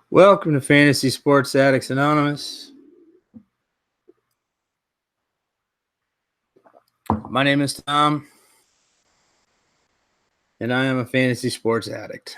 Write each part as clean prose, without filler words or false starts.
Welcome to Fantasy Sports Addicts Anonymous. My name is Tom, and I am a fantasy sports addict.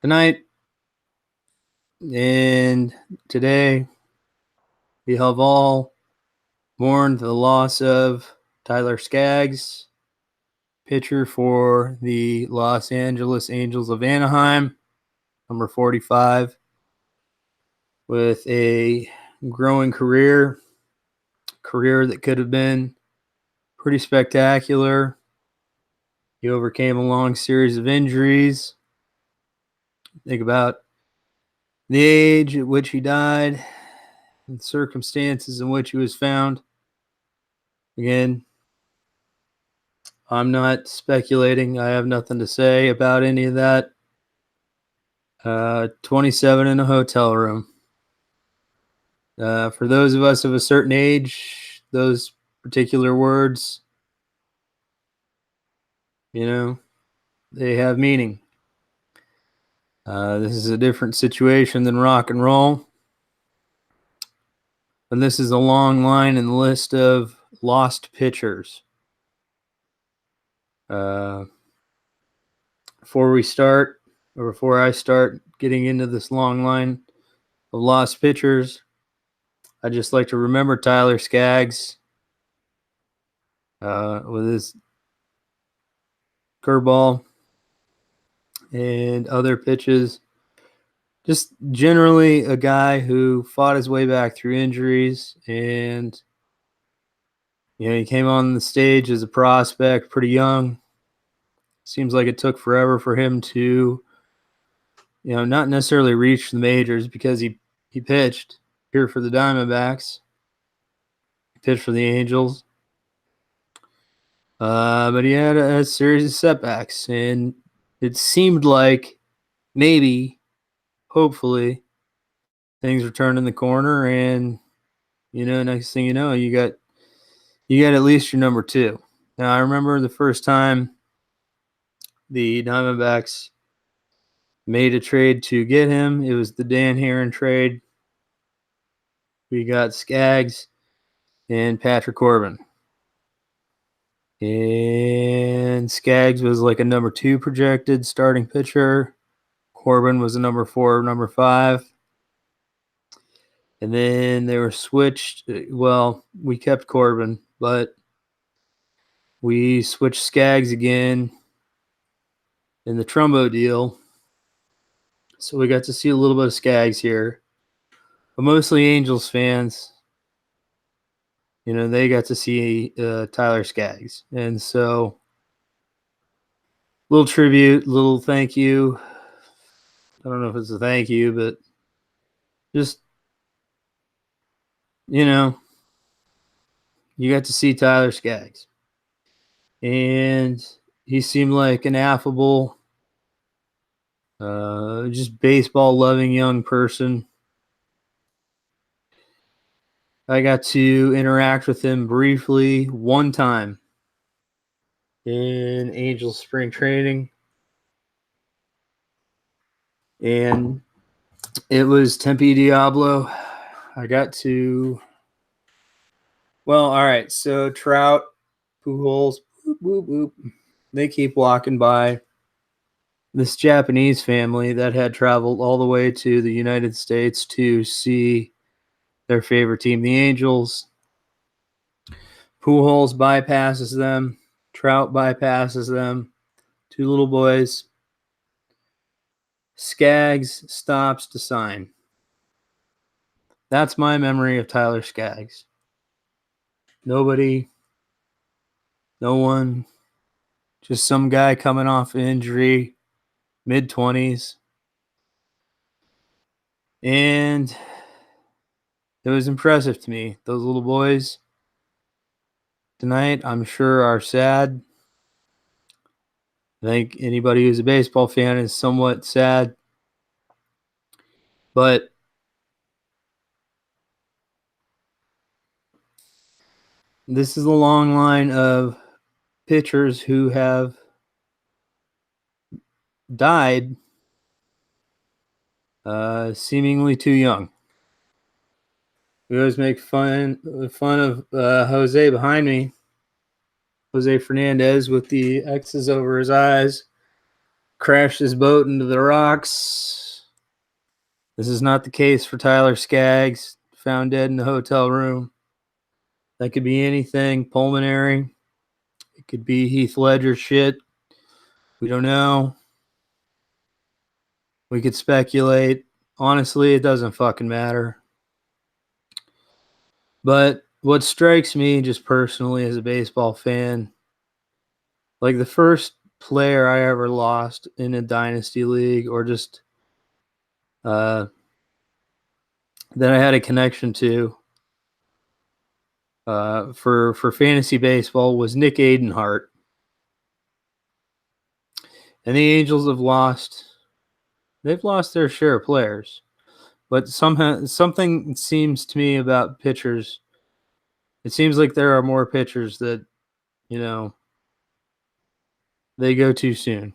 Tonight and today, we have all mourned the loss of Tyler Skaggs, pitcher for the Los Angeles Angels of Anaheim, number 45, with a growing career that could have been pretty spectacular. He overcame a long series of injuries. Think about the age at which he died and the circumstances in which he was found. Again, I'm not speculating. I have nothing to say about any of that. 27 in a hotel room. For those of us of a certain age, those particular words, they have meaning. This is a different situation than rock and roll. And this is a long line in the list of lost pitchers. Before I start getting into this long line of lost pitchers, I'd just like to remember Tyler Skaggs with his curveball and other pitches. Just generally a guy who fought his way back through injuries, and he came on the stage as a prospect pretty young. Seems like it took forever for him to not necessarily reach the majors, because he pitched here for the Diamondbacks. He pitched for the Angels. But he had a series of setbacks, and it seemed like maybe, hopefully, things were turning the corner, and next thing you know, you got at least your number two. Now, I remember the first time the Diamondbacks made a trade to get him. It was the Dan Herron trade. We got Skaggs and Patrick Corbin. And Skaggs was like a number 2 projected starting pitcher. Corbin was a number 4, number 5. And then they were switched. Well, we kept Corbin, but we switched Skaggs again in the Trumbo deal. So we got to see a little bit of Skaggs here. But mostly Angels fans, they got to see Tyler Skaggs. And so, little tribute, little thank you. I don't know if it's a thank you, but just, you got to see Tyler Skaggs. And he seemed like an affable, just baseball-loving young person. I got to interact with him briefly one time in Angels spring training. And it was Tempe Diablo. I got to... Well, all right. So Trout, Pujols, boop, boop, boop. They keep walking by this Japanese family that had traveled all the way to the United States to see their favorite team, the Angels. Pujols bypasses them. Trout bypasses them. 2 little boys. Skaggs stops to sign. That's my memory of Tyler Skaggs. Nobody, no one, just some guy coming off an injury, mid-20s. And it was impressive to me. Those little boys tonight, I'm sure, are sad. I think anybody who's a baseball fan is somewhat sad. But this is a long line of pitchers who have died seemingly too young. We always make fun of Jose behind me, Jose Fernandez, with the X's over his eyes, crashed his boat into the rocks. This is not the case for Tyler Skaggs, found dead in the hotel room. That could be anything pulmonary. It could be Heath Ledger shit. We don't know. We could speculate. Honestly, it doesn't fucking matter. But what strikes me just personally as a baseball fan, like the first player I ever lost in a dynasty league or just that I had a connection to for fantasy baseball was Nick Aidenhart. And the Angels they've lost their share of players. But somehow something seems to me about pitchers. It seems like there are more pitchers that, you know, they go too soon.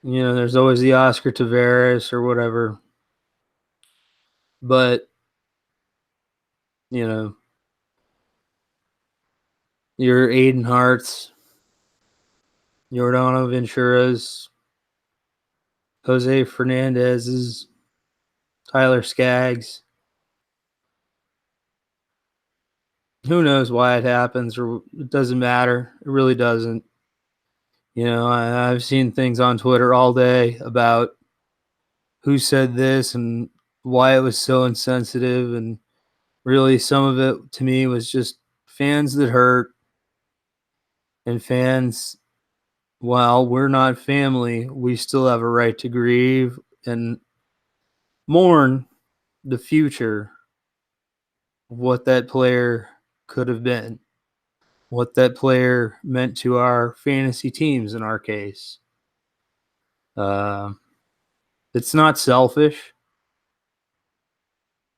You know, there's always the Oscar Taveras or whatever. But, you know, your Aiden Harts, Yordano Ventura's, Jose Fernandez's, Tyler Skaggs. Who knows why it happens, or it doesn't matter. It really doesn't. You know, I've seen things on Twitter all day about who said this and why it was so insensitive. And really, some of it to me was just fans that hurt and fans. While we're not family, we still have a right to grieve and mourn the future of what that player could have been, what that player meant to our fantasy teams in our case. Uh, it's not selfish.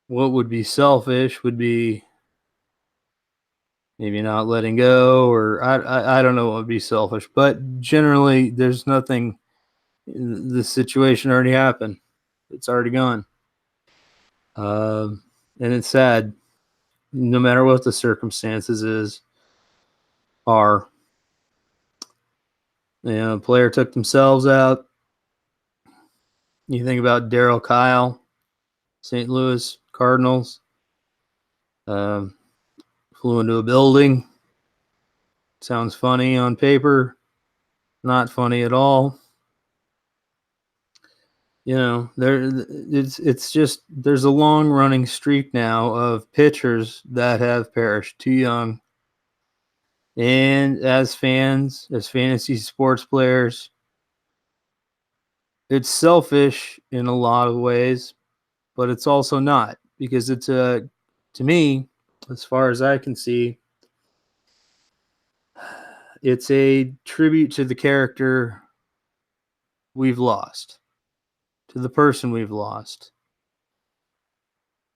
What would be selfish would be maybe not letting go, or I don't know what would be selfish. But generally, there's nothing. The situation already happened. It's already gone. And it's sad. No matter what the circumstances are. You know, a player took themselves out. You think about Darryl Kyle, St. Louis Cardinals, um, flew into a building. Sounds funny on paper, not funny at all. You know, it's just there's a long running streak now of pitchers that have perished too young. And as fans, as fantasy sports players, it's selfish in a lot of ways, but it's also not, because it's to me, as far as I can see, it's a tribute to the character we've lost, to the person we've lost.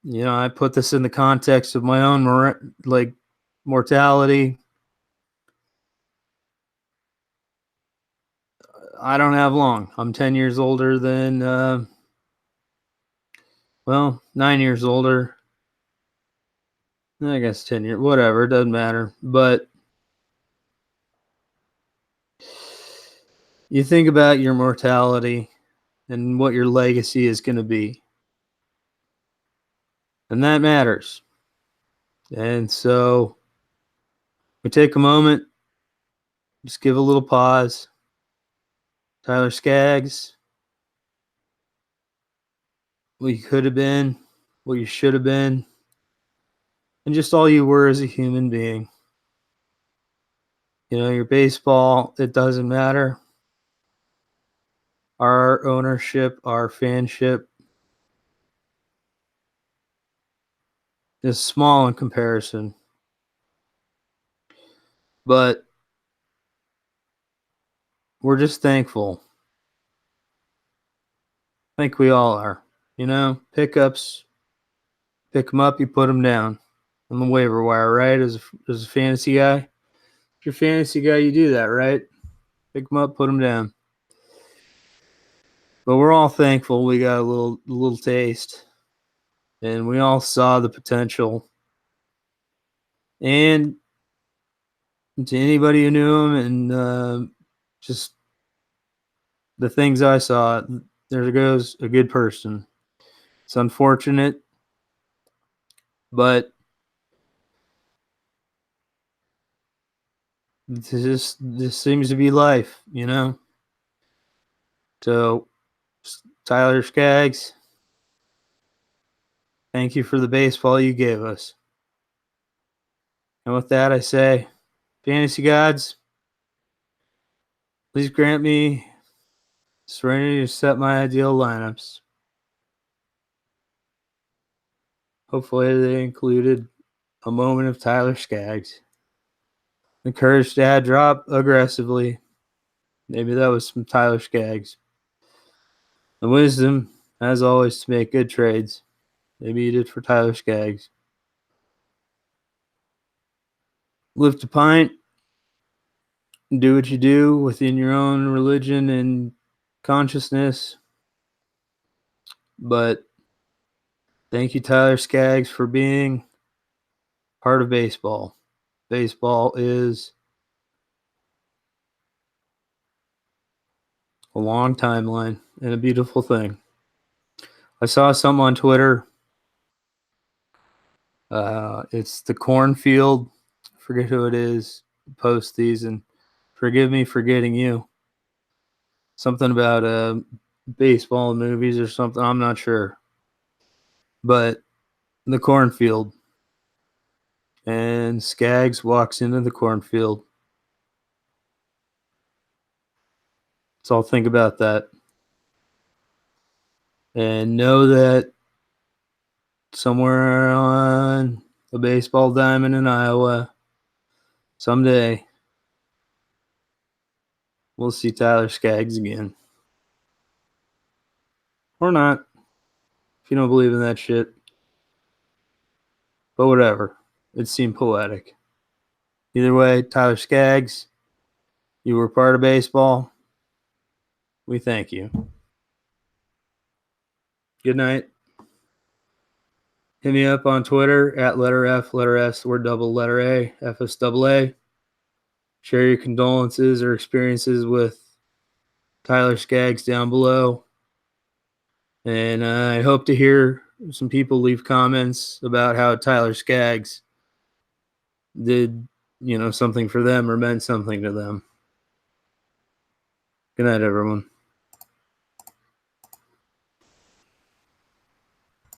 You know, I put this in the context of my own mortality. I don't have long. I'm 10 years older than 9 years older. I guess 10 years, whatever, it doesn't matter. But you think about your mortality and what your legacy is going to be. And that matters. And so we take a moment, just give a little pause. Tyler Skaggs, what you could have been, what you should have been, and just all you were as a human being. You know, your baseball, it doesn't matter. Our ownership, our fanship is small in comparison. But we're just thankful. I think we all are. You know, pickups, pick them up, you put them down on the waiver wire, right? As a fantasy guy. If you're a fantasy guy, you do that, right? Pick them up, put them down. But we're all thankful we got a little taste, and we all saw the potential. And to anybody who knew him, and just the things I saw, there goes a good person. It's unfortunate, but this seems to be life, you know. So, Tyler Skaggs, thank you for the baseball you gave us. And with that, I say, fantasy gods, please grant me serenity to set my ideal lineups. Hopefully, they included a moment of Tyler Skaggs. The courage to add drop aggressively. Maybe that was from Tyler Skaggs. The wisdom, as always, to make good trades. Maybe you did for Tyler Skaggs. Lift a pint. Do what you do within your own religion and consciousness. But thank you, Tyler Skaggs, for being part of baseball. Baseball is a long timeline and a beautiful thing. I saw something on Twitter. It's the cornfield. I forget who it is. Post these, and forgive me for getting you. Something about baseball movies or something. I'm not sure. But the cornfield. And Skaggs walks into the cornfield. So I'll think about that. And know that somewhere on a baseball diamond in Iowa, someday, we'll see Tyler Skaggs again. Or not, if you don't believe in that shit. But whatever. It seemed poetic. Either way, Tyler Skaggs, you were part of baseball. We thank you. Good night. Hit me up on Twitter at letter S, word double letter A, FSAA. Share your condolences or experiences with Tyler Skaggs down below. And I hope to hear some people leave comments about how Tyler Skaggs did, something for them or meant something to them. Good night, everyone.